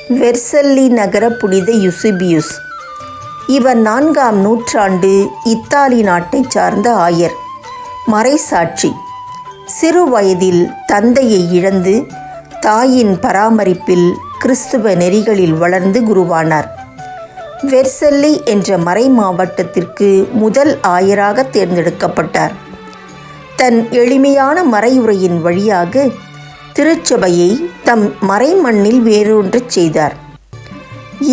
வெர்செல்லி நகர புனித யூசேபியுஸ். இவர் 4ஆம் நூற்றாண்டு இத்தாலி நாட்டைச் சார்ந்த ஆயர். மறைசாட்சி. சிறு வயதில் தந்தையை இழந்து தாயின் பராமரிப்பில் கிறிஸ்துவ நெறிகளில் வளர்ந்து குருவானார். வெர்செல்லி என்ற மறை மாவட்டத்திற்கு முதல் ஆயராக தேர்ந்தெடுக்கப்பட்டார். தன் எளிமையான மறையுரையின் வழியாக திருச்சபையை தம் மறைமண்ணில் வேரூன்றச் செய்தார்.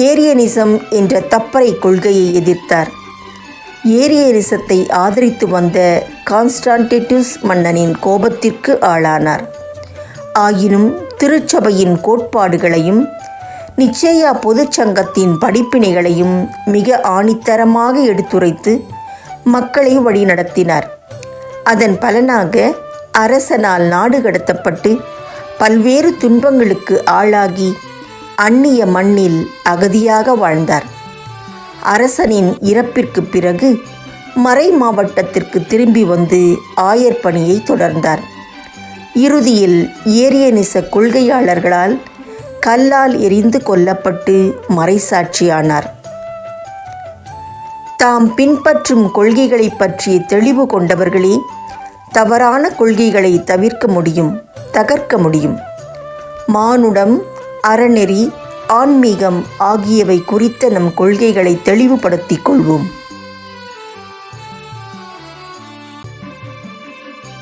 ஏரியனிசம் என்ற தப்பறை கொள்கையை எதிர்த்தார். ஏரியனிசத்தை ஆதரித்து வந்த கான்ஸ்டான்டினஸ் மன்னனின் கோபத்திற்கு ஆளானார். ஆயினும் திருச்சபையின் கோட்பாடுகளையும் நிச்சேயா பொதுச்சங்கத்தின் படிப்பினைகளையும் மிக ஆணித்தரமாக எடுத்துரைத்து மக்களை வழிநடத்தினார். அதன் பலனாக அரசனால் நாடு கடத்தப்பட்டு பல்வேறு துன்பங்களுக்கு ஆளாகி அந்நிய மண்ணில் அகதியாக வாழ்ந்தார். அரசனின் இறப்பிற்கு பிறகு மறை மாவட்டத்திற்கு திரும்பி வந்து ஆயர் பணியை தொடர்ந்தார். இறுதியில் ஏரியனிச கொள்கையாளர்களால் கல்லால் எறிந்து கொல்லப்பட்டு மறைசாட்சியானார். தாம் பின்பற்றும் கொள்கைகளை பற்றிய தெளிவு கொண்டவர்களே தவறான கொள்கைகளை தகர்க்க முடியும். மானுடம், அறநெறி, ஆன்மீகம் ஆகியவை குறித்த நம் கொள்கைகளை தெளிவுபடுத்திக் கொள்வோம்.